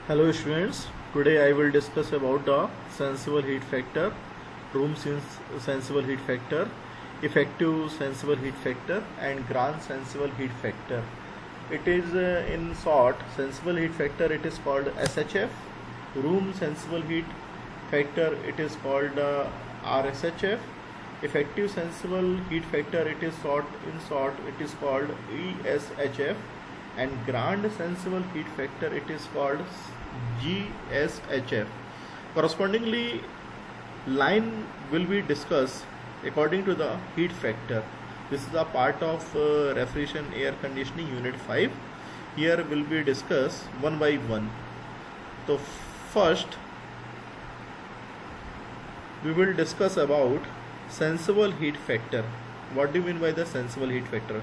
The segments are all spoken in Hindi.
Hello students, today I will discuss about the sensible heat factor, sensible heat factor, effective sensible heat factor and grand sensible heat factor. It is in short, sensible heat factor it is called SHF, room sensible heat factor it is called RSHF, effective sensible heat factor it is it is called ESHF, and grand sensible heat factor it is called GSHF. Correspondingly, line will be discussed according to the heat factor. This is a part of refrigeration air conditioning unit 5. Here will be discussed one by one. So first we will discuss about sensible heat factor. What do you mean by the sensible heat factor?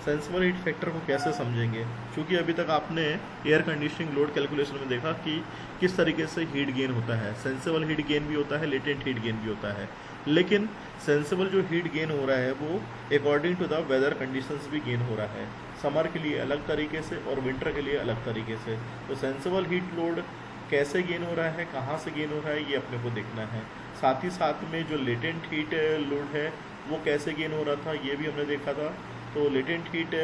Sensible heat factor को कैसे समझेंगे, क्योंकि अभी तक आपने एयर कंडीशनिंग लोड कैलकुलेशन में देखा कि किस तरीके से हीट गेन होता है. सेंसिबल हीट गेन भी होता है, लेटेंट हीट गेन भी होता है, लेकिन सेंसिबल जो हीट गेन हो रहा है वो according to the weather conditions भी गेन हो रहा है. समर के लिए अलग तरीके से और विंटर के लिए अलग तरीके से. तो सेंसिबल हीट लोड कैसे गेन हो रहा है, कहाँ से गेन हो रहा है, ये अपने को देखना है. साथ ही साथ में जो लेटेंट हीट लोड है वो कैसे गेन हो रहा था ये भी हमने देखा था. तो लेटेंट हीट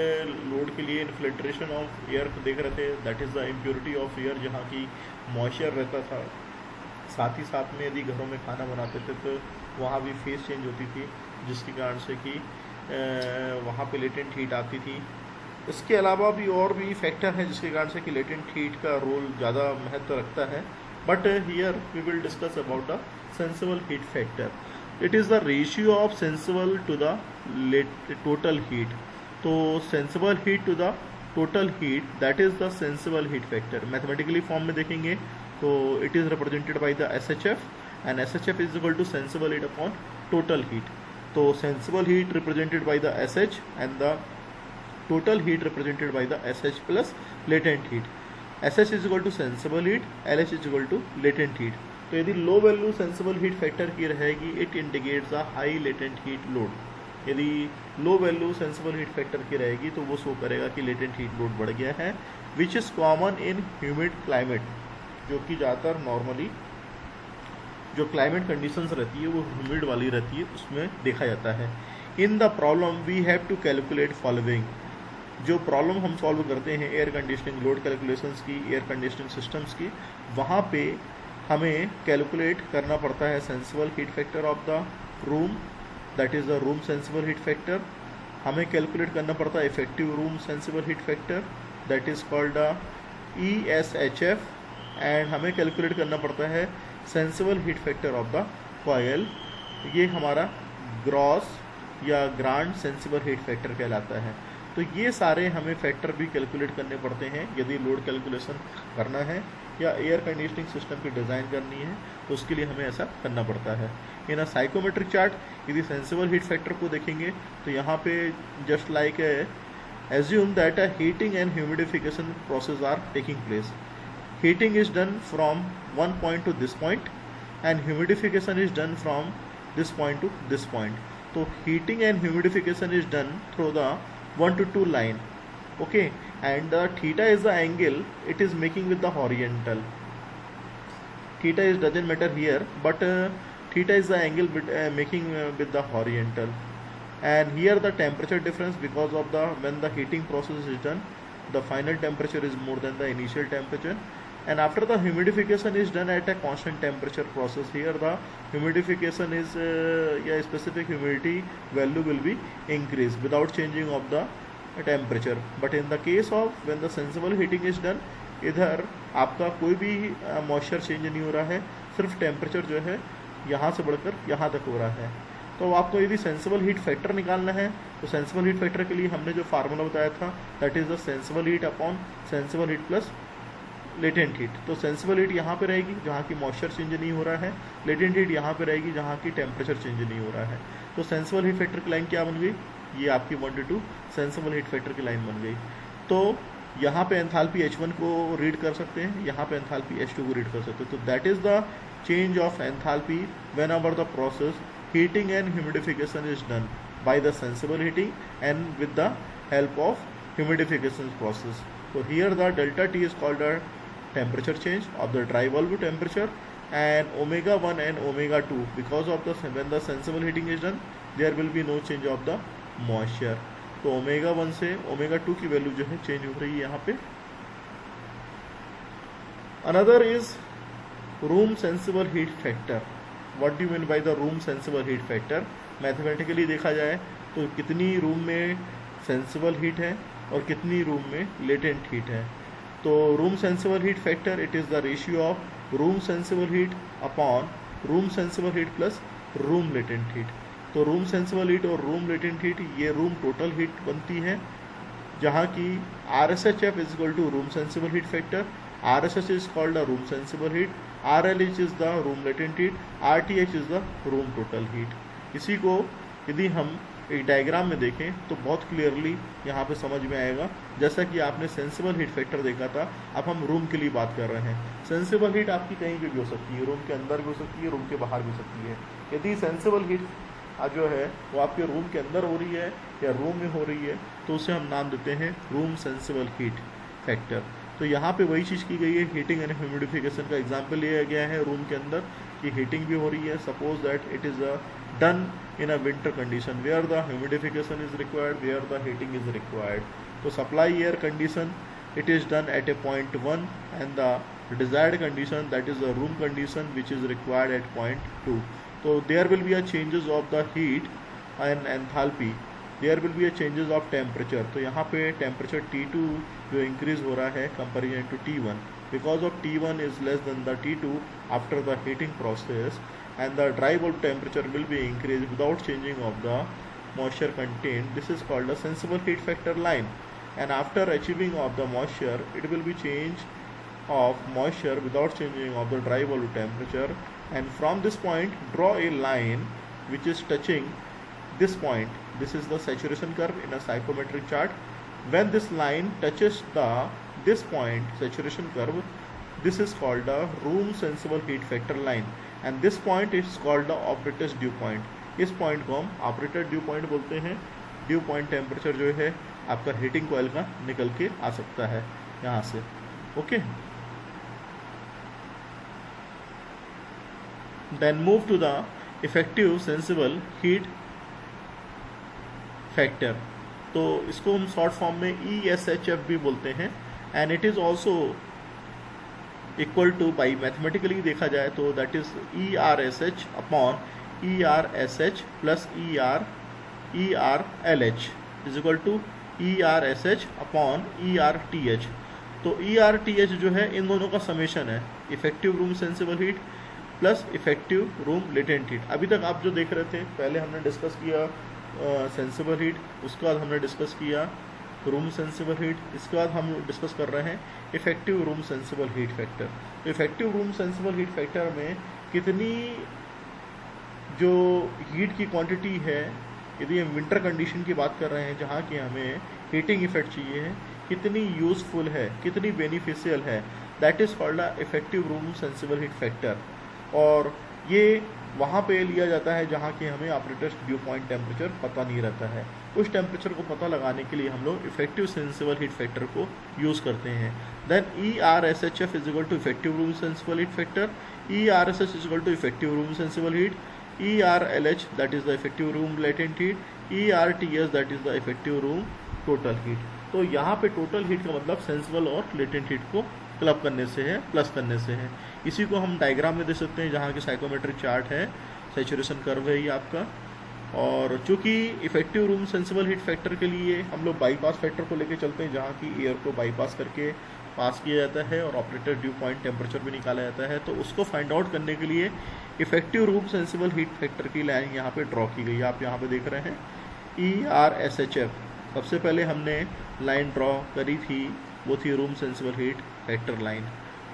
लोड के लिए इन्फिल्ट्रेशन ऑफ एयर देख रहे थे, that is the impurity of air, जहाँ की मॉइस्चर रहता था. साथ ही साथ में यदि घरों में खाना बनाते थे तो वहाँ भी फेस चेंज होती थी, जिसके कारण से कि वहाँ पे लेटेंट हीट आती थी. इसके अलावा भी और भी फैक्टर हैं जिसके कारण से कि लेटेंट हीट का रोल ज़्यादा महत्व रखता है. But here we will discuss about the sensible heat factor. It is the ratio of sensible to the total heat. तो sensible heat to the total heat, that is the sensible heat factor. Mathematically form में देखेंगे तो it is represented by the SHF, and SHF is equal to sensible heat upon total heat. तो sensible heat represented by the SH and the total heat represented by the SH plus latent heat. SH is equal to sensible heat, LH is equal to latent heat. तो यदि low value sensible heat factor की रहेगी, it indicates a high latent heat load. यदि low value sensible heat factor की रहेगी तो वो शो करेगा कि लेटेंट हीट लोड बढ़ गया है, which is common in humid climate, जो कि ज़्यादातर नॉर्मली जो क्लाइमेट कंडीशंस रहती है वो ह्यूमिड वाली रहती है, उसमें देखा जाता है. In the problem we have to calculate following. जो प्रॉब्लम हम सॉल्व करते हैं एयर कंडीशनिंग लोड कैलकुलेशंस की, एयर कंडीशनिंग सिस्टम्स की, वहाँ पे हमें कैलकुलेट करना पड़ता है sensible heat factor of the room, that is the room sensible heat factor. हमें कैलकुलेट करना पड़ता है effective room sensible heat factor, that is called the ESHF. And हमें कैलकुलेट करना पड़ता है sensible heat factor of the coil. ये हमारा ग्रॉस या ग्रांड सेंसिबल हीट फैक्टर कहलाता है. तो ये सारे हमें फैक्टर भी कैलकुलेट करने पड़ते हैं यदि लोड कैलकुलेशन करना है या एयर कंडीशनिंग सिस्टम की डिज़ाइन करनी है, तो उसके लिए हमें ऐसा करना पड़ता है. इन अ साइकोमेट्रिक चार्ट यदि सेंसिबल हीट फैक्टर को देखेंगे तो यहाँ पे just like assume that a heating and humidification process are taking place. Heating is done from one point to this point and humidification is done from this point to this point. तो heating and humidification is done through the 1 to 2 line, okay, and the theta is the angle it is making with the horizontal. Theta is doesn't matter here, but theta is the angle making with the horizontal. And here the temperature difference, because of the when the heating process is done, the final temperature is more than the initial temperature. And after the humidification is done at a constant temperature process, here the humidification is specific humidity value will be increased without changing of the temperature. But in the case of when the sensible heating is done, इधर आपका कोई भी मॉइस्चर चेंज नहीं हो रहा है, सिर्फ टेम्परेचर जो है यहाँ से बढ़कर यहाँ तक हो रहा है. तो आपको यदि सेंसिबल हीट फैक्टर निकालना है तो सेंसिबल हीट फैक्टर के लिए हमने जो फार्मूला बताया था, that is the sensible heat upon sensible heat plus latent heat. तो सेंसिबल हीट यहाँ पे रहेगी जहाँ की मॉइस्चर चेंज नहीं हो रहा है, लेटेंट हीट यहाँ पे रहेगी जहाँ की टेम्परेचर चेंज नहीं हो रहा है. तो सेंसिबल हीट फैक्टर की लाइन क्या बन गई, ये आपकी 1 to 2 सेंसिबल हीट फैक्टर की लाइन बन गई. तो यहाँ पे एंथैल्पी H1 को रीड कर सकते हैं, यहाँ पे एंथैल्पी H2 को रीड कर सकते हैं. तो that is the change of enthalpy when ever the process heating and humidification is done by the sensible heating and with the help of humidification process. So here the delta T is called a temperature change of the dry valve temperature, and omega 1 and omega 2 because of the when the sensible heating is done there will be no change of the moisture. तो ओमेगा 1 से ओमेगा 2 की वैल्यू जो है चेंज हो रही है यहाँ पे. Another is room sensible heat factor. What do mean by the room sensible heat factor? Mathematically देखा जाए तो कितनी रूम में सेंसिबल हीट है और कितनी रूम में लेटेंट हीट है. तो room sensible heat factor it is the ratio of room sensible heat upon room sensible heat plus room latent heat. तो रूम सेंसिबल हीट और रूम लेटेंट हीट ये रूम टोटल हीट बनती है, जहाँ की RSHF is equal to room sensible heat factor, RSH is called the room sensible heat, RLH is the room latent heat, RTH is the room total heat. इसी को यदि हम एक डायग्राम में देखें तो बहुत क्लियरली यहाँ पे समझ में आएगा. जैसा कि आपने सेंसिबल हीट फैक्टर देखा था, अब हम रूम के लिए बात कर रहे हैं. सेंसिबल हीट आपकी कहीं भी हो सकती है, रूम के अंदर भी हो सकती है, रूम के बाहर भी हो सकती है. यदि सेंसिबल हीट जो है वो आपके रूम के अंदर हो रही है या रूम में हो रही है तो उसे हम नाम देते हैं रूम सेंसिबल हीट फैक्टर. तो यहाँ पे वही चीज़ की गई है, हीटिंग एंड ह्यूमिडिफिकेशन का एग्जांपल लिया गया है रूम के अंदर कि हीटिंग भी हो रही है. Suppose that it is done in a winter condition where the humidification is required, where the heating is required. So supply air condition it is done at a point 1 and the desired condition that is the room condition which is required at point 2. So there will be a changes of the heat and enthalpy, there will be a changes of temperature. तो यहाँ पे temperature T2 जो increase हो रहा है comparison to T1 because of T1 is less than the T2 after the heating process, and the dry bulb temperature will be increased without changing of the moisture content. This is called a sensible heat factor line. And after achieving of the moisture, it will be change of moisture without changing of the dry bulb temperature. And from this point, draw a line which is touching this point. This is the saturation curve in a psychometric chart. When this line touches this point, saturation curve, this is called the room sensible heat factor line. And this point is called the operators due point. इस पॉइंट को हम ऑपरेटर ड्यू पॉइंट बोलते हैं. ड्यू पॉइंट टेम्परेचर जो है आपका हीटिंग कॉइल का निकल के आ सकता है यहाँ से. Okay, then move to the effective sensible heat factor. तो इसको हम शॉर्ट फॉर्म में ESHF भी बोलते हैं. And it is also equal to by mathematically देखा जाए तो that is ERSH upon ERSH plus ERLH is equal to ERSH upon ERTH. तो ERTH जो है इन दोनों का समेशन है, effective room sensible heat plus effective room latent heat. अभी तक आप जो देख रहे थे, पहले हमने डिस्कस किया सेंसिबल हीट, उसके बाद हमने डिस्कस किया रूम सेंसिबल हीट, इसके बाद हम डिस्कस कर रहे हैं effective room sensible heat factor. तो effective room sensible heat factor में कितनी जो हीट की क्वांटिटी है, यदि हम विंटर कंडीशन की बात कर रहे हैं जहाँ की हमें हीटिंग इफेक्ट चाहिए है, कितनी यूज़फुल है, कितनी बेनिफिशियल है, that is called the effective room sensible heat factor. और ये वहाँ पे लिया जाता है जहाँ की हमें ऑपरेटर्स ड्यू पॉइंट टेम्परेचर पता नहीं रहता है. उस टेम्परेचर को पता लगाने के लिए हम लोग इफेक्टिव सेंसिबल हीट फैक्टर को यूज़ करते हैं. Then ERSHF is equal to effective room sensible heat factor, ERSH is equal to effective room sensible heat, ERLH that is the effective room latent heat, ERTH that is the effective room total heat. तो यहाँ पे टोटल हीट का मतलब सेंसिबल और लेटेंट हीट को क्लब करने से है, प्लस करने से है. इसी को हम डायग्राम में देख सकते हैं जहाँ की साइकोमेट्रिक चार्ट है, सैचुरेशन कर्व है ये आपका. और चूँकि effective room sensible heat factor के लिए हम लोग बाईपास फैक्टर को लेके चलते हैं जहाँ की एयर को बाईपास करके पास किया जाता है और ऑपरेटर ड्यू पॉइंट टेम्परेचर भी निकाला जाता है. तो उसको फाइंड आउट करने के लिए effective room sensible heat factor की लाइन यहाँ पे ड्रॉ की गई है. आप यहाँ पे देख रहे हैं ERSHF. सबसे पहले हमने लाइन ड्रॉ करी थी, वो थी room sensible heat factor line.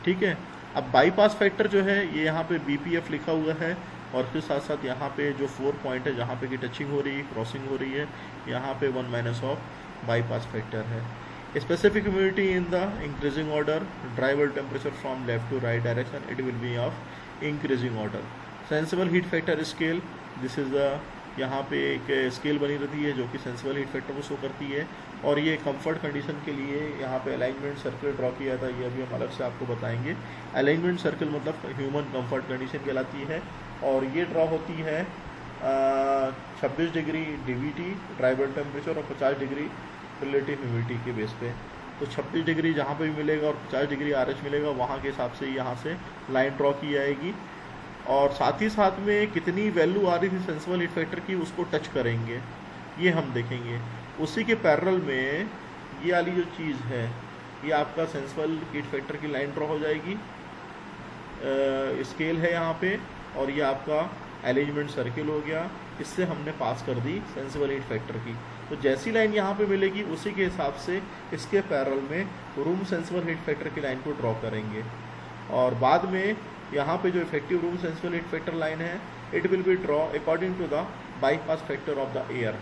ठीक है, अब बाईपास फैक्टर जो है ये यहाँ पे BPF लिखा हुआ है और उसके साथ साथ यहाँ पे जो 4 पॉइंट है जहाँ पे की टचिंग हो रही है, क्रॉसिंग हो रही है, यहाँ पे 1 माइनस ऑफ बाईपास फैक्टर है. Specific humidity in the increasing order, dry bulb temperature from left to right direction, it will be of increasing order. Sensible heat factor scale, this is the यहाँ पे एक स्केल बनी रहती है जो कि सेंसिबल हीट फैक्टर को शो करती है. और ये कंफर्ट कंडीशन के लिए यहाँ पे अलाइनमेंट सर्कल ड्रॉ किया था, ये अभी हम अलग से आपको बताएंगे। अलाइनमेंट सर्कल मतलब ह्यूमन कंफर्ट कंडीशन कहलाती है, और ये ड्रॉ होती है 26 degree DVT dry bulb temperature और 50 डिग्री रिलेटिव ह्यूमिडिटी के बेस पे। तो 26 डिग्री जहाँ पे भी मिलेगा और 50 डिग्री RH मिलेगा, वहाँ के हिसाब से यहाँ से लाइन ड्रॉ की जाएगी। और साथ ही साथ में कितनी वैल्यू आ रही थी सेंसिबल हीट फैक्टर की, उसको टच करेंगे, ये हम देखेंगे। उसी के पैरेलल में ये वाली जो चीज़ है, ये आपका सेंसिबल हीट फैक्टर की लाइन ड्रॉ हो जाएगी, स्केल है यहाँ पे, और ये आपका अरेंजमेंट सर्किल हो गया। इससे हमने पास कर दी सेंसिबल हीट फैक्टर की। तो जैसी लाइन यहाँ पे मिलेगी उसी के हिसाब से इसके पैरेलल में रूम सेंसिबल हीट फैक्टर की लाइन को ड्रॉ करेंगे। और बाद में यहाँ पे जो effective room sensible heat factor line है, it will be draw according to the bypass factor of the air.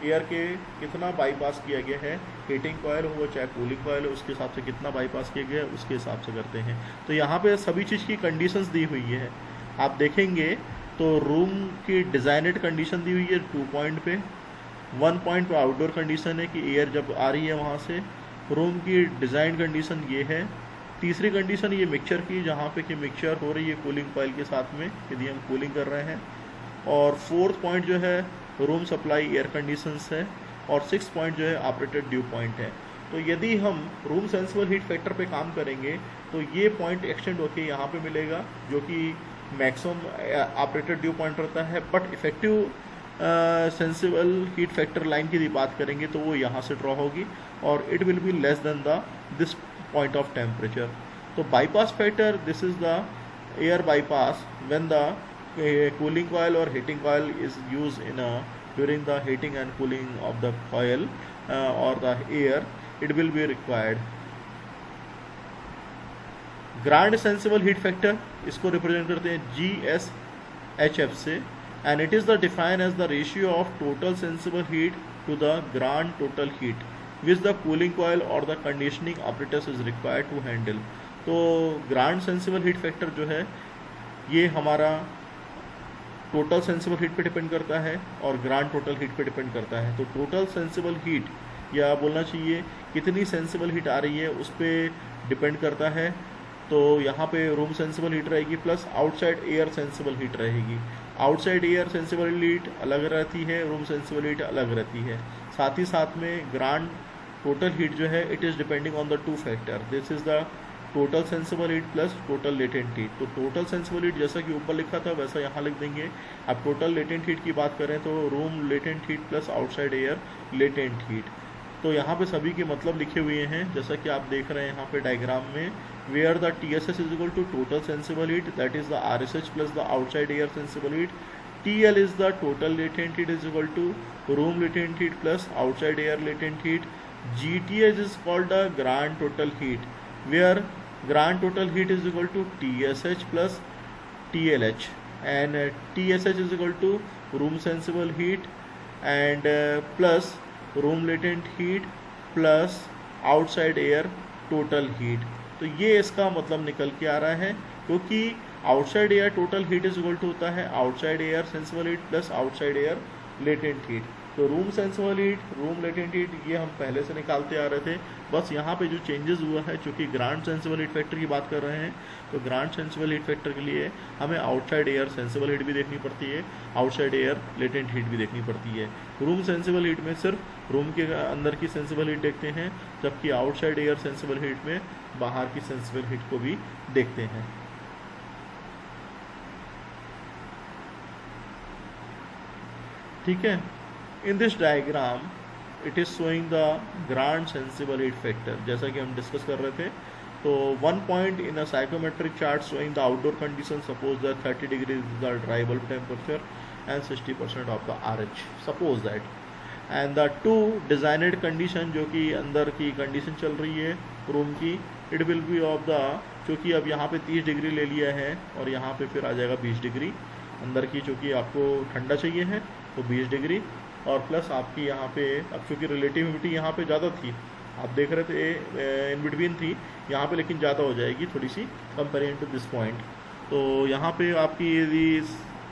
Air के कितना बाईपास किया गया है, हीटिंग कॉयल हो चाहे कूलिंग कॉयल हो, उसके हिसाब से कितना बाईपास किया गया है उसके हिसाब से करते हैं। तो यहाँ पे सभी चीज़ की कंडीशंस दी हुई है, आप देखेंगे तो रूम की डिज़ाइनेड कंडीशन दी हुई है 2 पॉइंट पे, 1 पॉइंट पे आउटडोर कंडीशन है कि एयर जब आ रही है वहाँ से। रूम की डिज़ाइन कंडीशन ये है। तीसरी कंडीशन ये मिक्सचर की, जहाँ पे कि मिक्सचर हो रही है कूलिंग कॉयल के साथ में यदि हम कूलिंग कर रहे हैं। और 4th पॉइंट जो है रूम सप्लाई एयर कंडीशंस है, और 6th पॉइंट जो है ऑपरेटेड ड्यू पॉइंट है। तो यदि हम रूम सेंसिबल हीट फैक्टर पे काम करेंगे तो ये पॉइंट एक्सटेंड होके यहाँ पे मिलेगा, जो कि मैक्सिमम ऑपरेटेड ड्यू पॉइंट रहता है। But effective sensible heat factor line की बात करेंगे तो वो यहाँ से ड्रॉ होगी, और it will be less than the this point of temperature. तो bypass factor, this is the air bypass when the cooling coil or heating coil is used in during the heating and cooling of the coil or the air, it will be required. Grand sensible heat factor, इसको रिप्रेजेंट करते हैं GSHF से, and it is the define as the ratio of total sensible heat to the grand total heat which the cooling coil और the conditioning operators is required to handle. तो ग्रांड सेंसिबल हीट फैक्टर जो है ये हमारा टोटल सेंसिबल हीट पे डिपेंड करता है और ग्रांड टोटल हीट पे डिपेंड करता है। तो टोटल सेंसिबल हीट, या बोलना चाहिए कितनी सेंसिबल हीट आ रही है उस पर डिपेंड करता है। तो यहाँ पे रूम सेंसिबल हीट रहेगी plus outside air sensible heat रहेगी। आउटसाइड एयर सेंसिबल हीट अलग रहती है, रूम सेंसिबल हीट अलग रहती है। साथ ही साथ में ग्रांड टोटल हीट जो है it is depending on the 2 factor, this is the total sensible heat plus total latent heat. तो टोटल सेंसिबल हीट जैसा कि ऊपर लिखा था वैसा यहाँ लिख देंगे। अब टोटल लेटेंट हीट की बात करें तो room latent heat plus outside air latent heat. तो यहाँ पे सभी के मतलब लिखे हुए हैं, जैसा कि आप देख रहे हैं यहाँ पे डायग्राम में, where the TSS is equal to total sensible heat, that is the RSH plus the outside air sensible heat. TL is the total latent heat is equal to room latent heat plus outside air latent heat. GTH is called the grand total heat, where grand total heat is equal to TSH plus TLH, and TSH is equal to room sensible heat and plus room latent heat plus outside air total heat। तो ये इसका मतलब निकल के आ रहा है, क्योंकि outside air total heat is equal to होता है outside air sensible heat plus outside air latent heat. तो room sensible heat, room latent heat ये हम पहले से निकालते आ रहे थे, बस यहाँ पे जो चेंजेस हुआ है, चूँकि ग्रांड सेंसिबल हीट फैक्टर की बात कर रहे हैं तो ग्रांड सेंसिबल हीट फैक्टर के लिए हमें आउटसाइड एयर सेंसिबल हीट भी देखनी पड़ती है, आउटसाइड एयर लेटेंट हीट भी देखनी पड़ती है। रूम सेंसिबल हीट में सिर्फ रूम के अंदर की सेंसिबल हीट देखते हैं, जबकि आउटसाइड एयर सेंसिबल हीट में बाहर की सेंसिबल हीट को भी देखते हैं। ठीक है, in this diagram it is showing the grand sensible heat factor, जैसा कि हम डिस्कस कर रहे थे। तो 1 point in a psychrometric chart showing the outdoor condition, suppose that 30 degree is the dry bulb temperature and 60% of the RH, suppose that, and the 2 designed condition जो कि अंदर की कंडीशन चल रही है रूम की, it will be of the, चूँकि अब यहाँ पे 30 डिग्री ले लिया है और यहाँ पे फिर आ जाएगा 20 डिग्री अंदर की, चूँकि आपको ठंडा चाहिए है तो 20 डिग्री, और प्लस आपकी यहाँ पे अब चूँकि रिलेटिव ह्यूमिडिटी यहाँ पे ज़्यादा थी, आप देख रहे थे इन बिटवीन थी यहाँ पे, लेकिन ज़्यादा हो जाएगी थोड़ी सी कंपेरिजन टू दिस पॉइंट। तो यहाँ पे आपकी यदि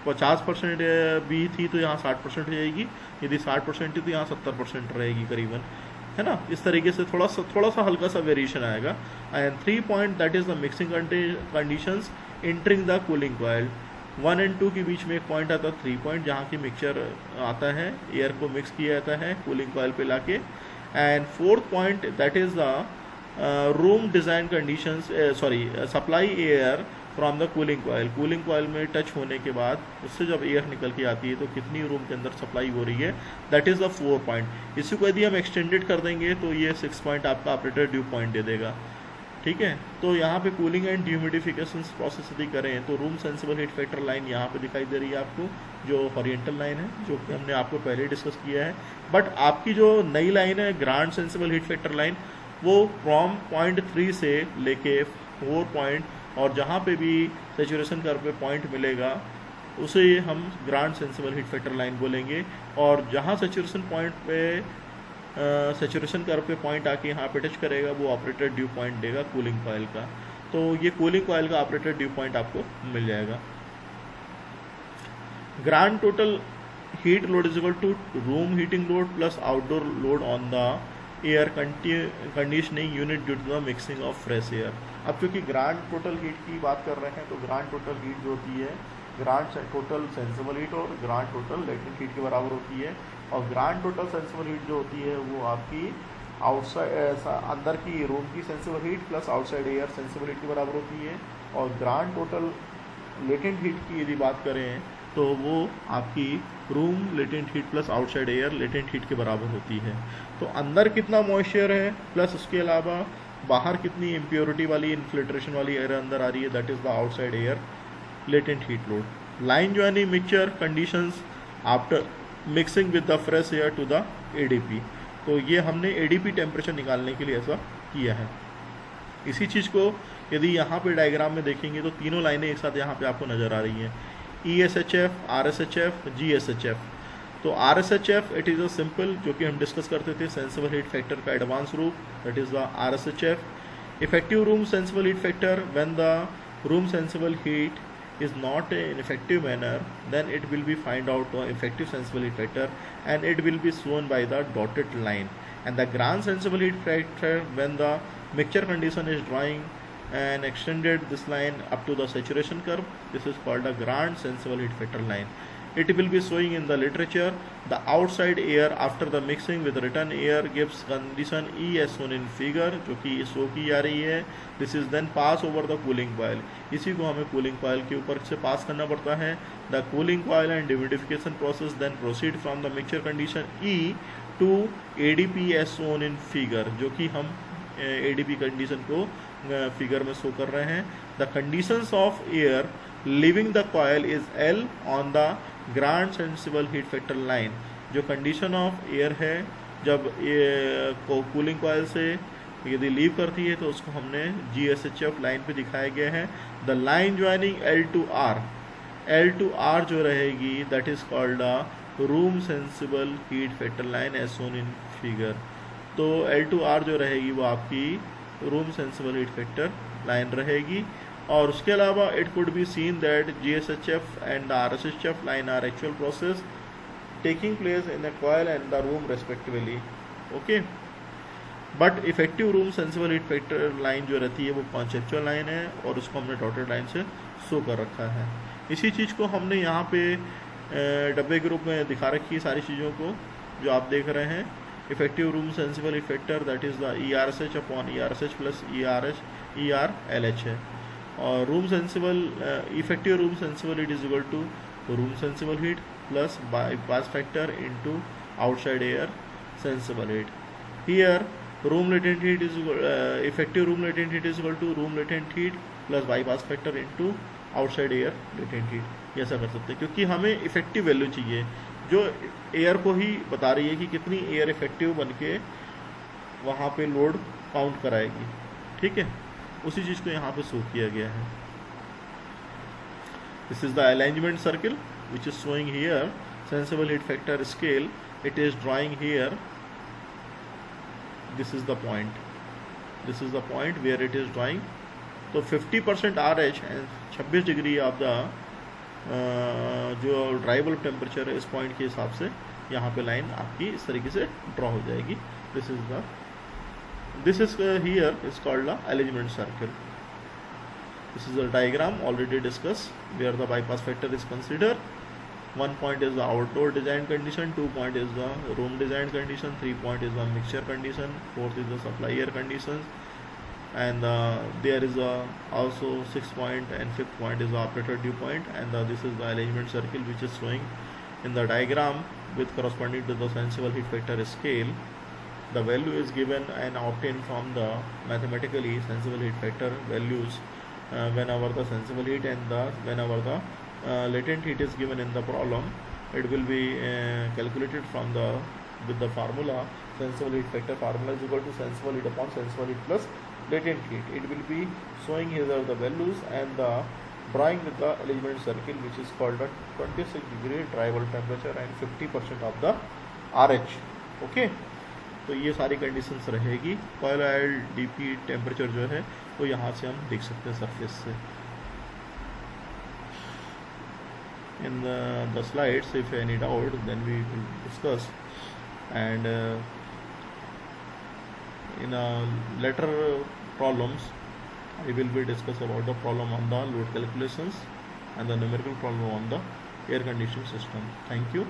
50% भी थी तो यहाँ 60% हो जाएगी, यदि 60% थी तो यहाँ 70% रहेगी करीबन। है ना, इस तरीके से थोड़ा सा हल्का सा वेरिएशन आएगा। And 3 point that is the mixing conditions entering the cooling coil. 1 और 2 के बीच में एक पॉइंट आता है 3 पॉइंट, जहाँ की मिक्सचर आता है, एयर को मिक्स किया जाता है कूलिंग कॉइल पे लाके। And 4th point that is the room design conditions, supply air from the cooling coil में टच होने के बाद उससे जब एयर निकल के आती है तो कितनी रूम के अंदर सप्लाई हो रही है, दैट इज़ द 4 पॉइंट। इसी को यदि हम एक्सटेंडेड कर देंगे तो ये 6 पॉइंट आपका ऑपरेटर ड्यू पॉइंट दे देगा। ठीक है, तो यहाँ पे कूलिंग एंड ह्यूमिडिफिकेशन प्रोसेस यदि करें तो room sensible heat factor line यहाँ पे दिखाई दे रही है आपको, जो हॉरिजेंटल लाइन है, जो कि हमने आपको पहले ही डिस्कस किया है। बट आपकी जो नई लाइन है grand sensible heat factor line, वो फ्रॉम पॉइंट 3 से लेके 4 पॉइंट, और जहाँ पे भी सेचुरेशन कर्व पे पॉइंट मिलेगा उसे हम grand sensible heat factor line बोलेंगे। और जहाँ सेचुरेशन पॉइंट पे सेचुरेशन कर्व पे पॉइंट आके यहाँ पे टच करेगा वो ऑपरेटर ड्यू पॉइंट देगा कूलिंग कॉइल का। तो ये कूलिंग कॉइल का ऑपरेटर ड्यू पॉइंट आपको मिल जाएगा। Grand total heat load is equal to room heating load plus outdoor load on the air conditioning unit due to the mixing of fresh air. अब चूँकि ग्रांड टोटल हीट की बात कर रहे हैं तो ग्रांड टोटल हीट जो होती है ग्रांड टोटल सेंसिबल हीट और ग्रांड टोटल लेटेंट हीट के बराबर होती है। और ग्रांड टोटल सेंसिबल हीट जो होती है वो आपकी आउटसाइड अंदर की रूम की sensible heat plus outside air sensible heat के बराबर होती है। और ग्रांड टोटल लेटेंट हीट की यदि बात करें तो वो आपकी room latent heat plus outside air latent heat के बराबर होती है। तो अंदर कितना मॉइस्चर है प्लस उसके अलावा बाहर कितनी इम्प्योरिटी वाली इन्फिल्ट्रेशन वाली एयर अंदर आ रही है, that is the outside air latent heat load. Line joining mixture conditions after mixing with the fresh air to the ADP. तो ये हमने एडीपी टेम्परेचर निकालने के लिए ऐसा किया है। इसी चीज़ को यदि यहाँ पे डायग्राम में देखेंगे तो तीनों लाइनें एक साथ यहाँ पे आपको नज़र आ रही हैं, ESHF, RSHF, GSHF। तो RSHF it is a simple, जो कि हम डिस्कस करते थे सेंसिबल हीट फैक्टर का एडवांस रूप, that is the RSHF। Effective room sensible heat factor, when the room sensible heat is not in effective manner, then it will be find out the effective sensible heat factor and it will be shown by the dotted line. And the grand sensible heat factor, when the mixture condition is drawing and extended this line up to the saturation curve, this is called a grand sensible heat factor line. It will be showing in the literature the outside air after the mixing with return air gives condition E as shown in figure, जो कि शो की जा रही है। This is then pass over the cooling coil. इसी को हमें cooling coil के ऊपर से पास करना पड़ता है। The cooling coil and humidification process then proceed from the mixture condition E to ADP as shown in figure, जो कि हम ADP कंडीशन को फिगर में शो कर रहे हैं। The conditions of air leaving the coil is L on the grand sensible heat factor line. जो कंडीशन ऑफ एयर है जब ये कूलिंग कॉइल से यदि लीव करती है तो उसको हमने GSHF लाइन पे दिखाया गया है। The line joining L to R जो रहेगी that is called the room sensible heat factor line as shown in figure. तो L to R जो रहेगी वो आपकी room sensible heat factor line रहेगी। और उसके अलावा it could be seen that GSHF and the RSHF line are actual process taking place in the coil and the room respectively. Okay, but effective room sensible heat factor line जो रहती है वो कॉन्सेप्चुअल लाइन है और उसको हमने डॉटेड लाइन से शो कर रखा है। इसी चीज़ को हमने यहाँ पे डब्बे के रूप में दिखा रखी है सारी चीज़ों को जो आप देख रहे हैं। Effective room sensible heat factor that is the ERSH upon ERSH plus ERLH है। और room sensible effective room sensible heat is equal to room sensible heat plus bypass factor into outside air sensible heat. Here room latent heat is effective room latent heat is equal to room latent heat plus bypass factor into outside air latent heat. ऐसा कर सकते हैं क्योंकि हमें इफेक्टिव वैल्यू चाहिए जो एयर को ही बता रही है कि कितनी एयर इफेक्टिव बन के वहाँ पे लोड काउंट कराएगी। ठीक है, उसी चीज़ को यहाँ पे शो किया गया है। This is the alignment circle which is showing here sensible heat factor scale, it is drawing here, this is the point where it is drawing. तो 50% RH and 26 degree of the जो ड्राई बल्ब टेम्परेचर है इस पॉइंट के हिसाब से यहाँ पे लाइन आपकी इस तरीके से ड्रॉ हो जाएगी। this is here is called the arrangement circle. This is a diagram already discussed where the bypass factor is considered. 1 point is the outdoor design condition, 2 point is the room design condition, 3 point is the mixture condition, 4th is the supply air conditions, and there is also 6 point and 5th point is the operator dew point, and this is the arrangement circle which is showing in the diagram with corresponding to the sensible heat factor scale. The value is given and obtained from the mathematically sensible heat factor values whenever the sensible heat and whenever the latent heat is given in the problem. It will be calculated from with the formula. Sensible heat factor formula is equal to sensible heat upon sensible heat plus latent heat. It will be showing here the values and the drawing with the arrangement circle, which is called a 26 degree drivable temperature and 50% of the RH. Okay, तो ये सारी कंडीशंस रहेगी. कॉइल ऑयल डीपी टेम्परेचर जो है वो यहाँ से हम देख सकते हैं सरफेस से. In the slides, if any doubt, then we will discuss, and in later problems I will be discuss about the problem on the load calculations and the numerical problem on the air conditioning system. Thank you.